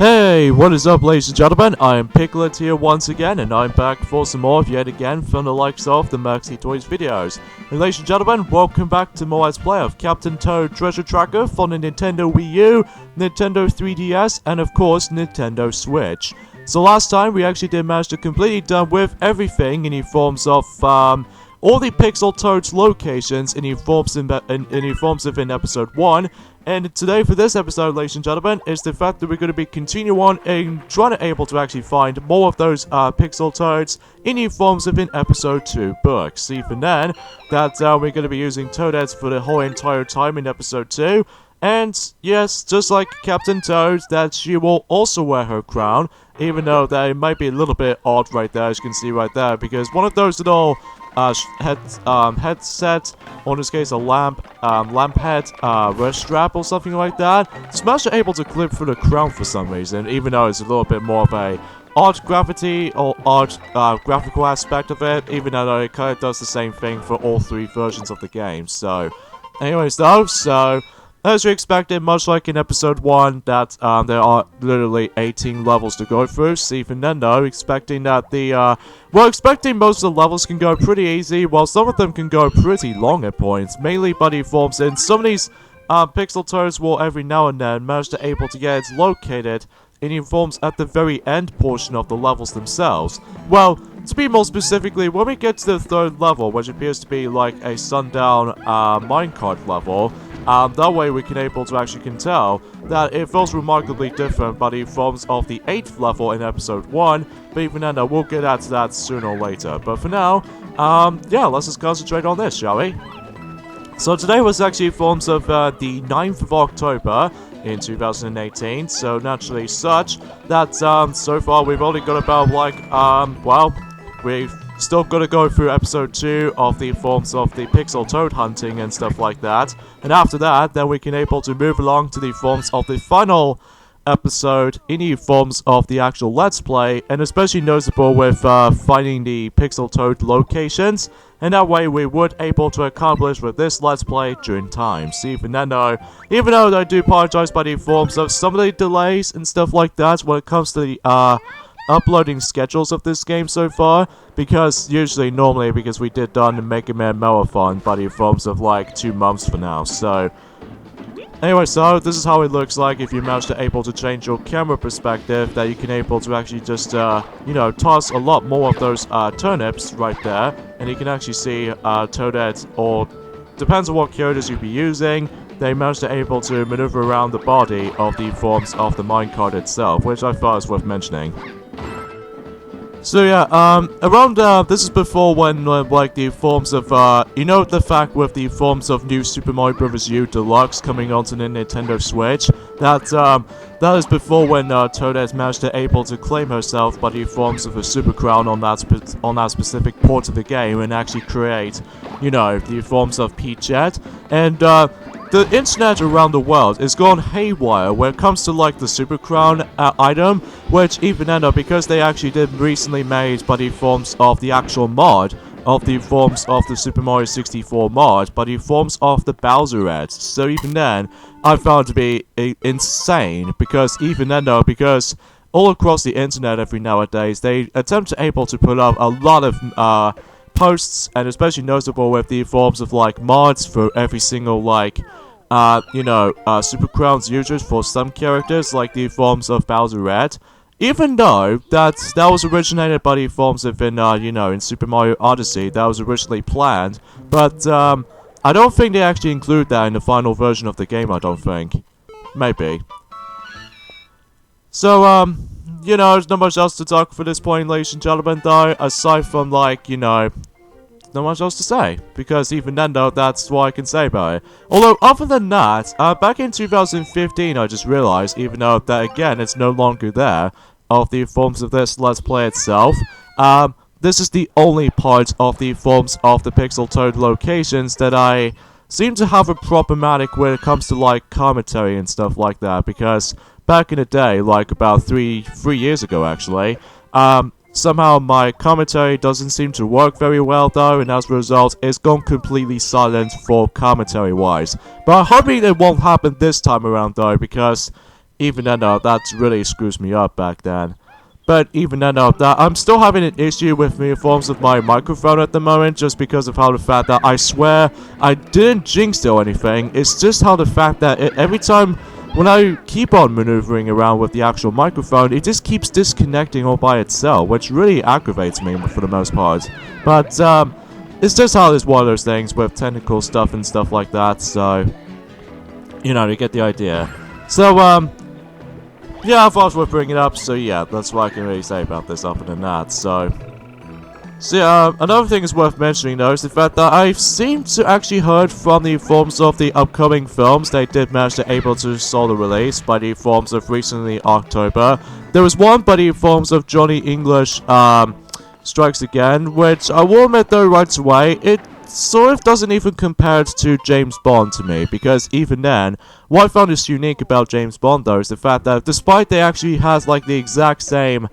Hey, what is up, ladies and gentlemen? I am Piglet here once again, and I'm back for some more yet again from the likes of the Maxi Toys videos. And ladies and gentlemen, welcome back to more Let's Play of Captain Toad Treasure Tracker for the Nintendo Wii U, Nintendo 3DS, and of course, Nintendo Switch. So last time, we actually did manage to completely done with everything in the forms of, all the Pixel Toads locations in the forms of in episode 1. And today for this episode, ladies and gentlemen, is the fact that we're going to be continuing on and trying to able to actually find more of those Pixel Toads in the forms of in episode 2 books. Even then, that we're going to be using Toadettes for the whole entire time in episode 2. And yes, just like Captain Toad, that she will also wear her crown, even though that it might be a little bit odd right there, as you can see right there, because one of those little headset, or in this case a lamp head, wrist strap or something like that, Smash are able to clip through the crown for some reason, even though it's a little bit more of a odd gravity or odd graphical aspect of it, even though it kind of does the same thing for all three versions of the game. So, anyways though, as we expected, much like in episode 1, that there are literally 18 levels to go through. So even then though, expecting that expecting most of the levels can go pretty easy, while some of them can go pretty long at points, mainly by the forms, and some of these Pixel Toads will every now and then manage to able to get it located in the forms at the very end portion of the levels themselves. Well, to be more specifically, when we get to the third level, which appears to be like a sundown minecart level, that way we can able to actually can tell that it feels remarkably different by the forms of the 8th level in episode 1, but even then we'll get at that sooner or later. But for now, yeah, let's just concentrate on this, shall we? So today was actually forms of the 9th of October in 2018, so naturally such that so far we've only got about we've still got to go through episode 2 of the forms of the Pixel Toad hunting and stuff like that, and after that then we can able to move along to the forms of the final episode in the forms of the actual Let's Play, and especially noticeable with finding the Pixel Toad locations, and that way we would able to accomplish with this Let's Play during time. So even though I do apologize by the forms of some of the delays and stuff like that when it comes to the uploading schedules of this game so far, because normally because we did done the Mega Man Marathon by the forms of like 2 months for now. So anyway, so this is how it looks like if you manage to able to change your camera perspective, that you can able to actually just toss a lot more of those turnips right there, and you can actually see Toadette, or depends on what characters you'll be using, they managed to able to maneuver around the body of the forms of the minecart itself, which I thought was worth mentioning. So yeah, around, this is before when, like, the forms of, the fact with the forms of New Super Mario Bros. U Deluxe coming onto the Nintendo Switch, that is before when, Toadette managed to able to claim herself by the forms of a Super Crown on that specific port of the game, and actually create, the forms of Peachette, and, the internet around the world is gone haywire when it comes to like the Super Crown item, which even then because they actually did recently made by the forms of the actual mod of the forms of the Super Mario 64 mod, by the forms of the Bowserette. So even then, I found it to be insane, because even then because all across the internet every nowadays, they attempt to able to put up a lot of posts, and especially noticeable with the forms of like mods for every single like Super Crowns users for some characters, like the forms of Bowserette, even though that was originated by the forms of in Super Mario Odyssey, that was originally planned, but I don't think they actually include that in the final version of the game, I don't think. Maybe. So, there's not much else to talk for this point, ladies and gentlemen, though, aside from, like, not much else to say, because even then though, that's what I can say about it. Although, other than that, back in 2015 I just realized, even though that again it's no longer there, of the forms of this Let's Play itself, this is the only part of the forms of the Pixel Toad locations that I seem to have a problematic when it comes to like commentary and stuff like that, because back in the day, like about three years ago actually, somehow my commentary doesn't seem to work very well though, and as a result, it's gone completely silent for commentary wise. But I'm hoping it won't happen this time around though, because even then, that really screws me up back then. But even then, that I'm still having an issue with the forms of my microphone at the moment, just because of how the fact that I swear I didn't jinx or anything. It's just how the fact that every time when I keep on maneuvering around with the actual microphone, it just keeps disconnecting all by itself, which really aggravates me for the most part. But it's just how it's one of those things with technical stuff and stuff like that. So you know, you get the idea. So yeah, I thought it was worth bringing it up, so yeah, that's what I can really say about this other than that, so yeah, another thing is worth mentioning though is the fact that I seem to actually heard from the forms of the upcoming films they did manage to able to saw the release by the forms of recently October. There was one by the forms of Johnny English Strikes Again, which I will admit though right away, it sort of doesn't even compare to James Bond to me, because even then, what I found is unique about James Bond though is the fact that despite they actually has like the exact same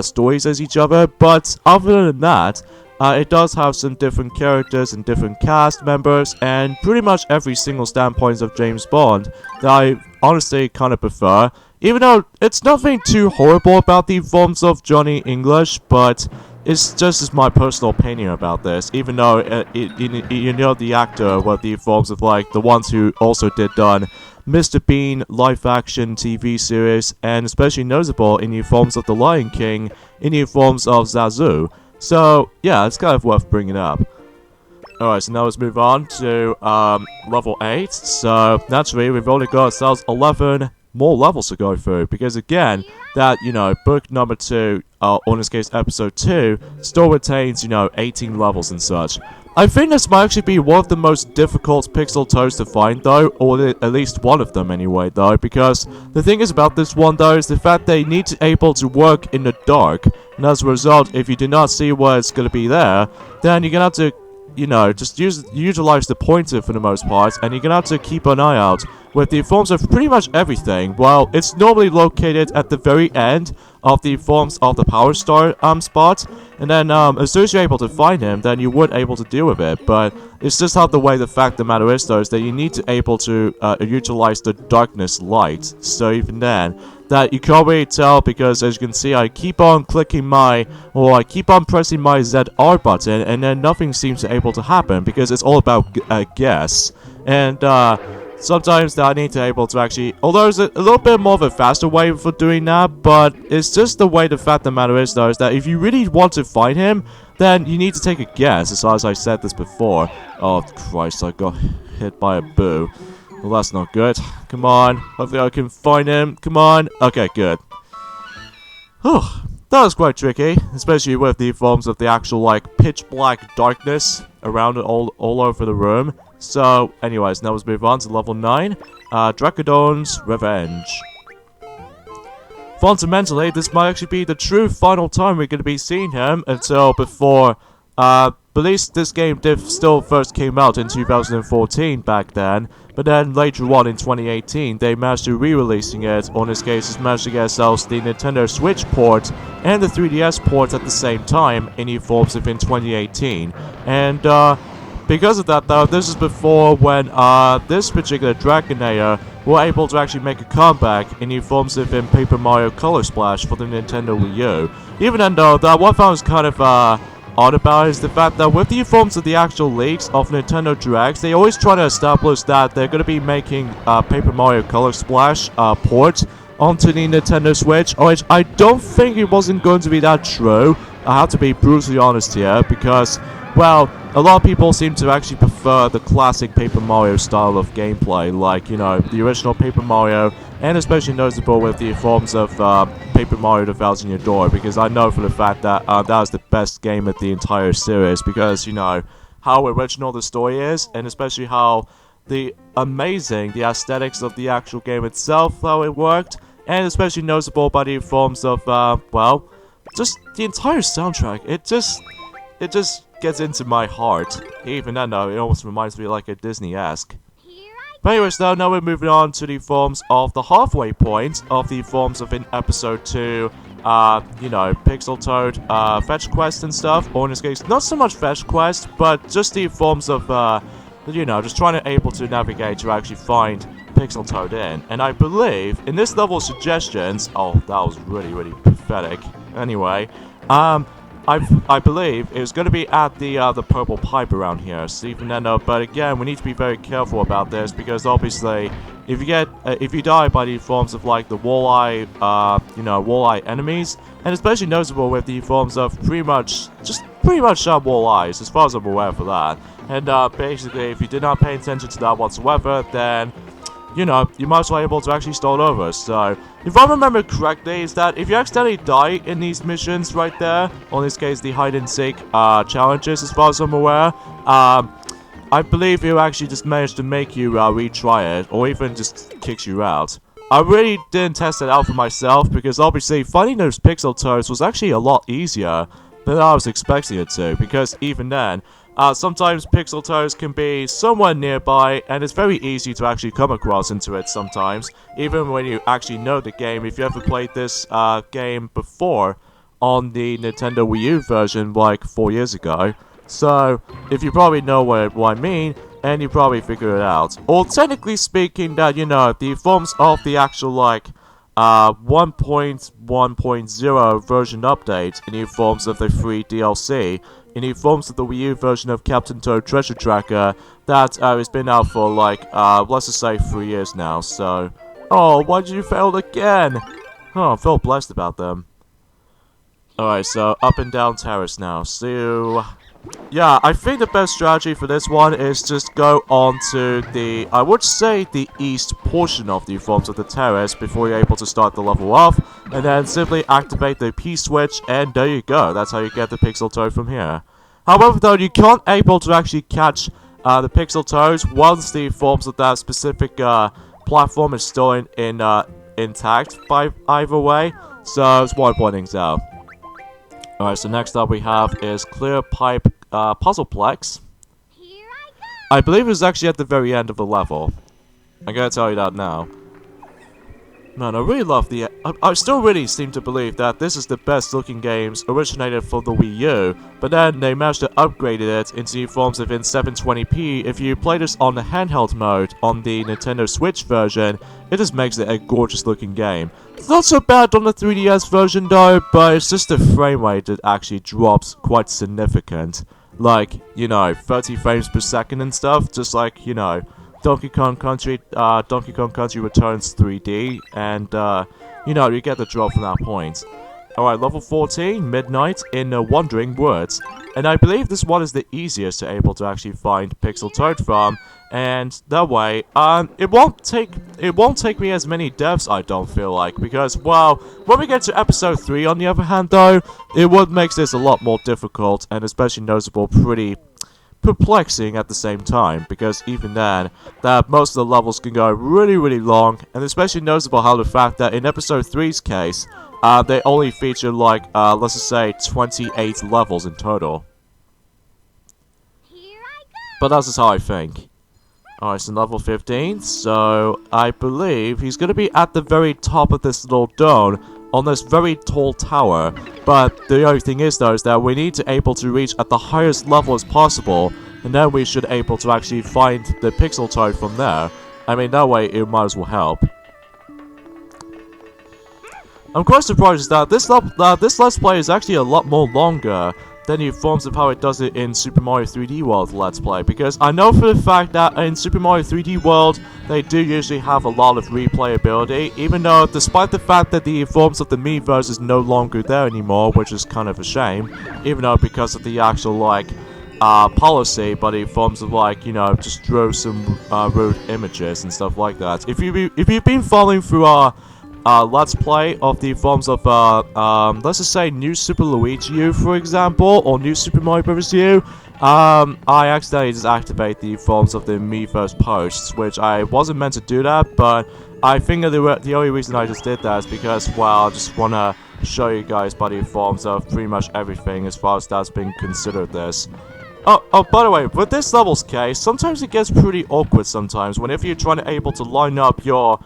stories as each other, but other than that, it does have some different characters and different cast members, and pretty much every single standpoint of James Bond that I honestly kind of prefer. Even though it's nothing too horrible about the forms of Johnny English, but it's just as my personal opinion about this, even though you know the actor with the forms of like the ones who also did done Mr. Bean live action TV series, and especially notable in the forms of The Lion King, in the forms of Zazu. So yeah, it's kind of worth bringing up. Alright, so now let's move on to level 8. So naturally we've only got ourselves 11 more levels to go through, because again, that, you know, book number 2, or in this case episode 2, still retains, you know, 18 levels and such. I think this might actually be one of the most difficult Pixel Toads to find though, or at least one of them anyway though, because the thing is about this one though is the fact they need to able to work in the dark, and as a result, if you do not see where it's going to be there, then you're going to have to, you know, just utilize the pointer for the most part, and you're gonna have to keep an eye out with the forms of pretty much everything. Well, it's normally located at the very end of the forms of the Power Star spot, and then as soon as you're able to find him, then you would able to deal with it. But it's just how the way the fact of the matter is though is that you need to able to utilize the darkness light. So even then, that you can already tell, because as you can see, I keep on clicking I keep on pressing my ZR button, and then nothing seems to able to happen, because it's all about guess. And sometimes that I need to able to actually, although there's a little bit more of a faster way for doing that, but it's just the way the fact of the matter is though, is that if you really want to find him, then you need to take a guess, as I said this before. Oh Christ, I got hit by a boo. Well, that's not good. Come on. Hopefully I can find him. Come on. Okay, good. Whew. That was quite tricky, especially with the forms of the actual, like, pitch black darkness around all over the room. So, anyways, now let's move on to level 9. Dracodon's Revenge. Fundamentally, this might actually be the true final time we're going to be seeing him until before, at least this game still first came out in 2014 back then, but then later on in 2018 they managed to re-releasing it, or in this case it's managed to get ourselves the Nintendo Switch port and the 3DS port at the same time in the forms of in 2018. And because of that though, this is before when this particular Dragonator were able to actually make a comeback in the forms of in Paper Mario Color Splash for the Nintendo Wii U. Even then though, that what I found was kind of odd about it is the fact that with the forms of the actual leaks of Nintendo Directs, they always try to establish that they're going to be making Paper Mario Color Splash port onto the Nintendo Switch, which I don't think it wasn't going to be that true. I have to be brutally honest here, because, well, a lot of people seem to actually prefer the classic Paper Mario style of gameplay, like, you know, the original Paper Mario, and especially noticeable with the forms of Paper Mario The Thousand Year Door, because I know for the fact that that was the best game of the entire series, because, you know, how original the story is, and especially how the aesthetics of the actual game itself, how it worked, and especially noticeable by the forms of, well, just the entire soundtrack. It just gets into my heart. Even then though, it almost reminds me like a Disney-esque. But anyways though, now we're moving on to the forms of the halfway point of the forms of in episode 2, you know, Pixel Toad, fetch quest and stuff, or in this case, not so much fetch quest, but just the forms of, you know, just trying to able to navigate to actually find Pixel Toad in. And I believe in this level suggestions, oh, that was really pathetic. Anyway, I believe it was going to be at the purple pipe around here, Stephen Endo. But again, we need to be very careful about this because obviously, if you die by the forms of like the walleye, walleye enemies, and especially noticeable with the forms of pretty much walleyes, as far as I'm aware for that. And basically, if you did not pay attention to that whatsoever, then you might as well be able to actually start over. So, if I remember correctly, is that if you accidentally die in these missions right there, or in this case, the hide-and-seek challenges, as far as I'm aware, I believe it will actually just manage to make you retry it, or even just kicks you out. I really didn't test it out for myself, because obviously, finding those pixel toads was actually a lot easier than I was expecting it to, because even then, sometimes pixel toads can be somewhere nearby, and it's very easy to actually come across into it sometimes, even when you actually know the game. If you ever played this game before on the Nintendo Wii U version like 4 years ago, so if you probably know what I mean, and you probably figure it out. Or technically speaking, that the forms of the actual 1.1.0 version update in the forms of the free DLC, in the forms of the Wii U version of Captain Toad Treasure Tracker, that has been out for let's just say 3 years now, so... Oh, why did you fail again? Oh, I feel blessed about them. Alright, so up and down terrace now, so... Yeah, I think the best strategy for this one is just go on to the, I would say, the east portion of the forms of the terrace before you're able to start the level off, and then simply activate the P-switch, and there you go. That's how you get the Pixel Toad from here. However, though, you can't able to actually catch the Pixel Toads once the forms of that specific platform is still intact by either way, so it's why I'm pointing things out. Alright, so next up we have is Clear Pipe Puzzleplex. Here I go. I believe it's actually at the very end of the level. I'm gonna tell you that now. Man, I really love the... I still really seem to believe that this is the best looking games originated for the Wii U, but then they managed to upgrade it into forms of in 720p. If you play this on the handheld mode on the Nintendo Switch version, it just makes it a gorgeous looking game. It's not so bad on the 3DS version though, but it's just the frame rate that actually drops quite significant. Like, 30 frames per second and stuff, just like, Donkey Kong Country Returns 3D, and, you get the drop from that point. Alright, level 14, Midnight in Wandering Woods. And I believe this one is the easiest to able to actually find Pixel Toad from, and that way, it won't take me as many deaths, I don't feel like, because, well, when we get to episode 3, on the other hand, though, it would make this a lot more difficult, and especially noticeable, pretty perplexing at the same time, because even then, that most of the levels can go really long, and especially noticeable how the fact that in episode 3's case, they only feature let's just say 28 levels in total. Here I go. But that's just how I think. Alright, so level 15, so I believe he's gonna be at the very top of this little dome, on this very tall tower, but the only thing is though is that we need to able to reach at the highest level as possible, and then we should able to actually find the Pixel Toad from there. I mean, that way it might as well help. I'm quite surprised that this Let's Play is actually a lot more longer than the forms of how it does it in Super Mario 3D World Let's Play, because I know for the fact that in Super Mario 3D World, they do usually have a lot of replayability, even though, despite the fact that the forms of the Miiverse is no longer there anymore, which is kind of a shame, even though because of the actual, policy, but the forms of, just draw some, rude images and stuff like that. If you've been following through our Let's Play of the forms of, let's just say New Super Luigi U, for example, or New Super Mario Bros. U, I accidentally just activate the forms of the Miiverse posts, which I wasn't meant to do that, but I think that the only reason I just did that is because, well, I just want to show you guys by the forms of pretty much everything as far as that's been considered this. Oh, by the way, with this level's case, sometimes it gets pretty awkward sometimes whenever you're trying to able to line up your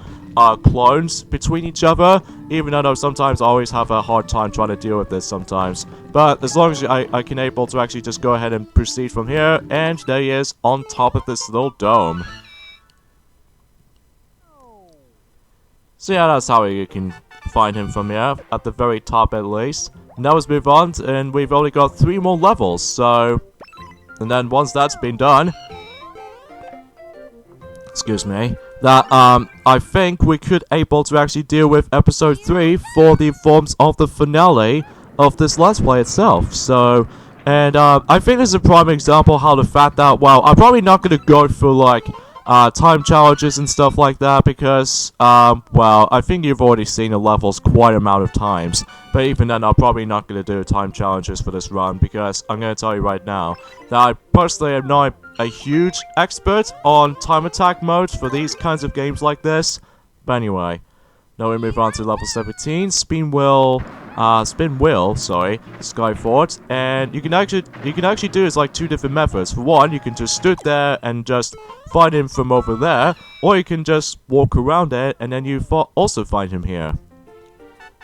clones between each other, even though sometimes I always have a hard time trying to deal with this sometimes. But as long as I can able to actually just go ahead and proceed from here, and there he is on top of this little dome. So yeah, that's how you can find him from here, at the very top at least. Now let's move on, and we've only got 3 more levels, so... And then once that's been done... Excuse me. That, I think we could able to actually deal with episode 3 for the forms of the finale of this Let's Play itself. So, and, I think this is a prime example how the fact that, well, I'm probably not gonna go through, like, time challenges and stuff like that because, well, I think you've already seen the levels quite a amount of times. But even then, I'm probably not going to do time challenges for this run because I'm going to tell you right now that I personally am not a huge expert on time attack modes for these kinds of games like this. But anyway, now we move on to level 17, Spin Wheel, Skyfort, and you can actually do this like 2 different methods. For one, you can just stood there and just find him from over there, or you can just walk around it and then you also find him here.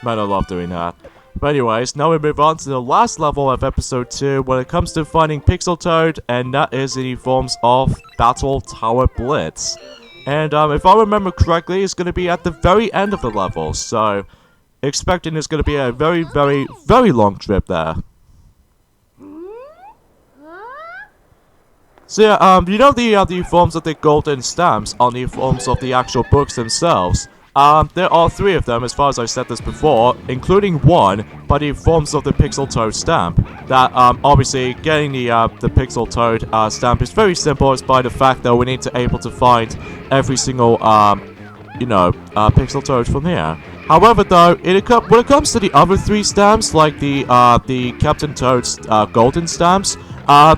Man, I love doing that. But anyways, now we move on to the last level of episode 2 when it comes to finding Pixel Toad, and that is in the forms of Battle Tower Blitz. And if I remember correctly, it's going to be at the very end of the level, so expecting it's going to be a very, very, very long trip there. So yeah, you know the forms of the golden stamps on the forms of the actual books themselves. There are 3 of them, as far as I said this before, including one by the forms of the Pixel Toad stamp. That, obviously, getting the Pixel Toad stamp is very simple. It's by the fact that we need to able to find every single, Pixel Toad from here. However, though, when it comes to the other 3 stamps, like the Captain Toad's golden stamps,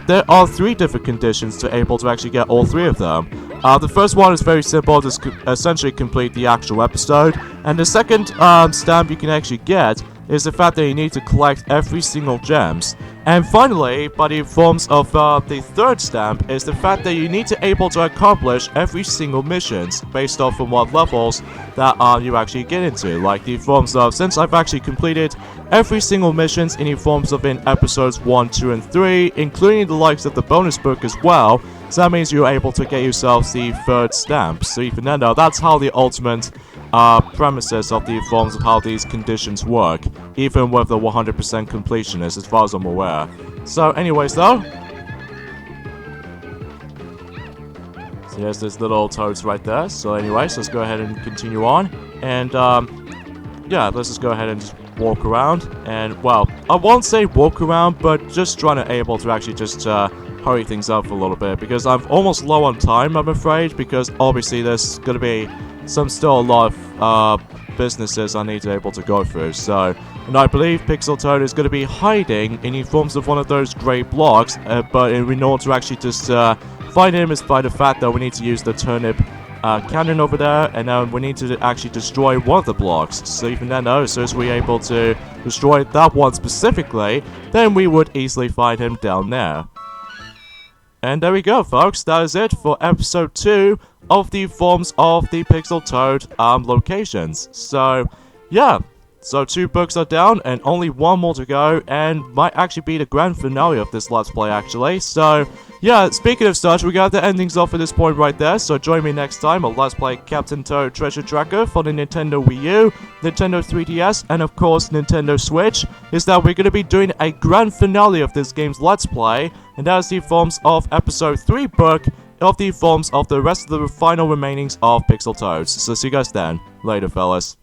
there are 3 different conditions to able to actually get all 3 of them. The first one is very simple, just essentially complete the actual episode, and the second stamp you can actually get is the fact that you need to collect every single gems. And finally, by the forms of the third stamp, is the fact that you need to able to accomplish every single missions based off of what levels that you actually get into. Like the forms of, since I've actually completed every single missions in the forms of in episodes 1, 2, and 3, including the likes of the bonus book as well, so that means you're able to get yourself the third stamp. So even then though, that's how the ultimate premises of the forms of how these conditions work, even with the 100% completionist, as far as I'm aware. So anyways though, so here's this little toads right there. So anyways, let's go ahead and continue on, and yeah, let's just go ahead and just walk around, and well, I won't say walk around, but just trying to able to actually just hurry things up a little bit, because I'm almost low on time, I'm afraid, because obviously there's gonna be still a lot of businesses I need to able to go through. So, and I believe Pixel Toad is going to be hiding in the forms of one of those grey blocks, but in order to actually just find him is by the fact that we need to use the turnip cannon over there, and then we need to actually destroy one of the blocks. So even then though, so as we're able to destroy that one specifically, then we would easily find him down there. And there we go, folks. That is it for episode 2 of the forms of the Pixel Toad locations. So, yeah. So 2 books are down and only 1 more to go, and might actually be the grand finale of this Let's Play, actually. So, yeah, speaking of such, we got the endings off at this point right there, so join me next time on Let's Play Captain Toad Treasure Tracker for the Nintendo Wii U, Nintendo 3DS, and of course Nintendo Switch, is that we're going to be doing a grand finale of this game's Let's Play, and that is the forms of episode 3 book of the forms of the rest of the final remainings of Pixel Toads. So see you guys then. Later, fellas.